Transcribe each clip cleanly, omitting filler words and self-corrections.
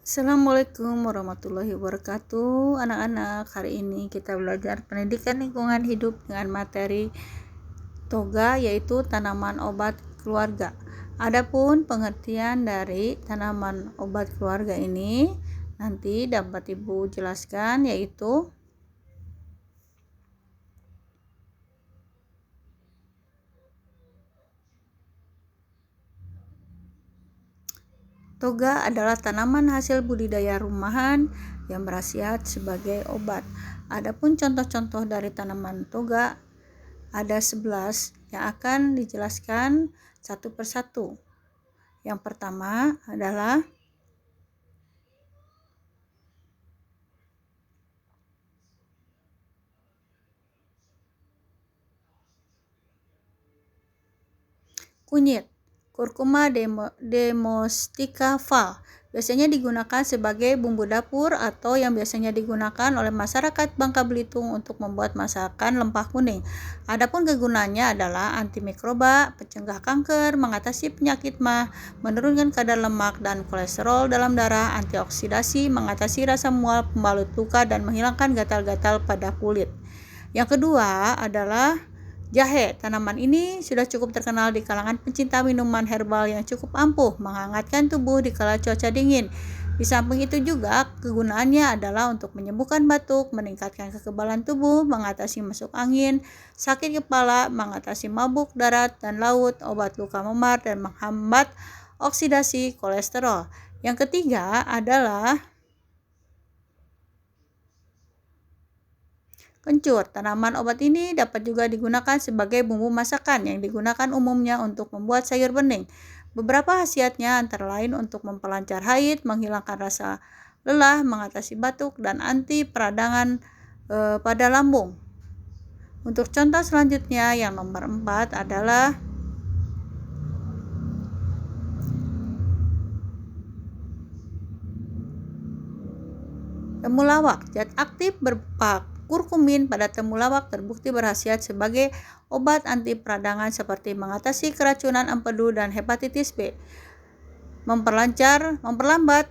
Assalamualaikum warahmatullahi wabarakatuh. Anak-anak, hari ini kita belajar pendidikan lingkungan hidup dengan materi toga, yaitu tanaman obat keluarga. Adapun pengertian dari tanaman obat keluarga ini nanti dapat Ibu jelaskan, yaitu toga adalah tanaman hasil budidaya rumahan yang berkhasiat sebagai obat. Adapun contoh-contoh dari tanaman toga ada 11 yang akan dijelaskan satu persatu. Yang pertama adalah kunyit, Curcuma domestica Var. Biasanya digunakan sebagai bumbu dapur atau yang biasanya digunakan oleh masyarakat Bangka Belitung untuk membuat masakan lempah kuning. Adapun kegunaannya adalah antimikroba, pencegah kanker, mengatasi penyakit mah, menurunkan kadar lemak dan kolesterol dalam darah, antioksidasi, mengatasi rasa mual, pembalut luka, dan menghilangkan gatal-gatal pada kulit. Yang kedua adalah jahe. Tanaman ini sudah cukup terkenal di kalangan pencinta minuman herbal yang cukup ampuh menghangatkan tubuh di kala cuaca dingin. Di samping itu juga kegunaannya adalah untuk menyembuhkan batuk, meningkatkan kekebalan tubuh, mengatasi masuk angin, sakit kepala, mengatasi mabuk darat dan laut, obat luka memar, dan menghambat oksidasi kolesterol. Yang ketiga adalah kencur. Tanaman obat ini dapat juga digunakan sebagai bumbu masakan yang digunakan umumnya untuk membuat sayur bening. Beberapa khasiatnya antara lain untuk memperlancar haid, menghilangkan rasa lelah, mengatasi batuk, dan anti peradangan pada lambung. Untuk contoh selanjutnya yang nomor 4 adalah temulawak. Zat aktif berupa kurkumin pada temulawak terbukti berkhasiat sebagai obat anti peradangan seperti mengatasi keracunan empedu dan hepatitis B, memperlambat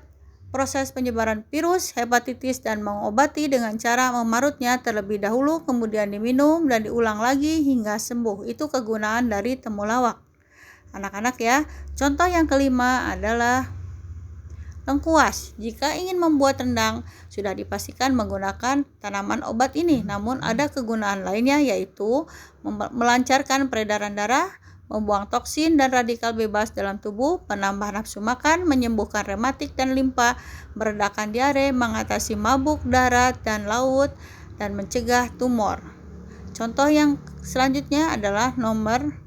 proses penyebaran virus hepatitis, dan mengobati dengan cara memarutnya terlebih dahulu kemudian diminum dan diulang lagi hingga sembuh. Itu kegunaan dari temulawak. Anak-anak ya. Contoh yang kelima adalah lengkuas. Jika ingin membuat rendang, sudah dipastikan menggunakan tanaman obat ini. Namun ada kegunaan lainnya, yaitu melancarkan peredaran darah, membuang toksin dan radikal bebas dalam tubuh, menambah nafsu makan, menyembuhkan rematik dan limpa, meredakan diare, mengatasi mabuk darat dan laut, dan mencegah tumor. Contoh yang selanjutnya adalah nomor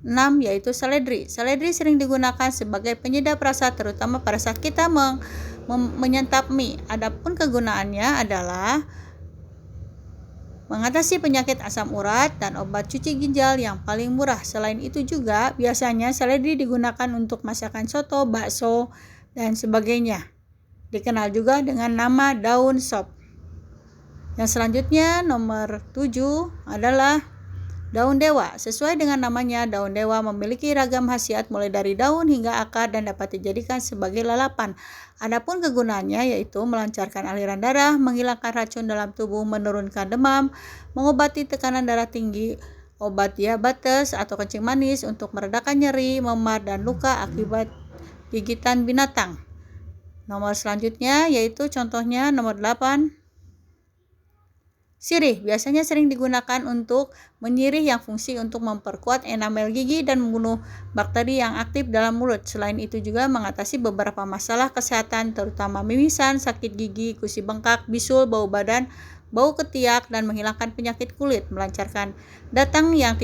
6, yaitu seledri. Seledri sering digunakan sebagai penyedap rasa terutama pada saat kita menyantap mie. Adapun kegunaannya adalah mengatasi penyakit asam urat dan obat cuci ginjal yang paling murah. Selain itu juga biasanya seledri digunakan untuk masakan soto, bakso, dan sebagainya. Dikenal juga dengan nama daun sop. Yang selanjutnya nomor 7 adalah daun dewa. Sesuai dengan namanya, daun dewa memiliki ragam khasiat mulai dari daun hingga akar dan dapat dijadikan sebagai lalapan. Adapun kegunaannya yaitu melancarkan aliran darah, menghilangkan racun dalam tubuh, menurunkan demam, mengobati tekanan darah tinggi, obat diabetes atau kencing manis, untuk meredakan nyeri, memar, dan luka akibat gigitan binatang. Nomor selanjutnya yaitu contohnya nomor 8. Sirih biasanya sering digunakan untuk menyirih yang fungsi untuk memperkuat enamel gigi dan membunuh bakteri yang aktif dalam mulut. Selain itu juga mengatasi beberapa masalah kesehatan terutama mimisan, sakit gigi, gusi bengkak, bisul, bau badan, bau ketiak, dan menghilangkan penyakit kulit, melancarkan datang yang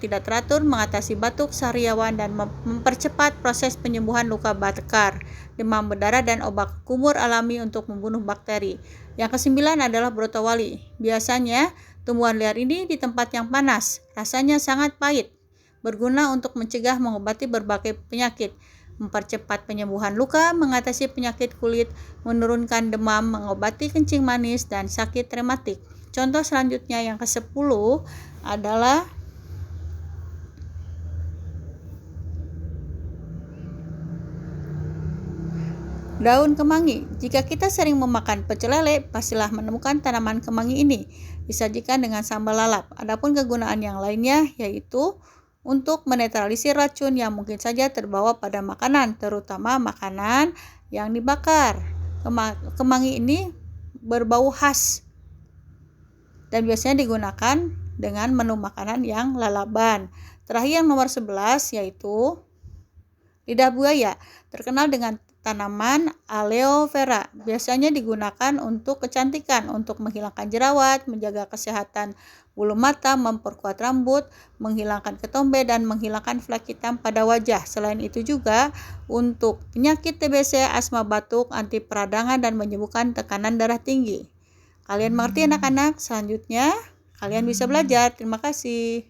tidak teratur, mengatasi batuk sariawan, dan mempercepat proses penyembuhan luka bakar, demam berdarah, dan obat kumur alami untuk membunuh bakteri. Yang kesembilan adalah brotowali. Biasanya tumbuhan liar ini di tempat yang panas, rasanya sangat pahit, berguna untuk mencegah mengobati berbagai penyakit, mempercepat penyembuhan luka, mengatasi penyakit kulit, menurunkan demam, mengobati kencing manis, dan sakit rematik. Contoh selanjutnya yang ke-10 adalah Daun kemangi. Jika kita sering memakan pecel lele, pastilah menemukan tanaman kemangi ini. Disajikan dengan sambal lalap. Adapun kegunaan yang lainnya yaitu untuk menetralisir racun yang mungkin saja terbawa pada makanan, terutama makanan yang dibakar. Kemangi ini berbau khas dan biasanya digunakan dengan menu makanan yang lalaban. Terakhir yang nomor 11 yaitu lidah buaya, terkenal dengan tanaman aloe vera. Biasanya digunakan untuk kecantikan, untuk menghilangkan jerawat, menjaga kesehatan bulu mata, memperkuat rambut, menghilangkan ketombe, dan menghilangkan flek hitam pada wajah. Selain itu juga untuk penyakit TBC, asma batuk, anti peradangan, dan menyembuhkan tekanan darah tinggi. Kalian mengerti anak-anak? Selanjutnya kalian bisa belajar. Terima kasih.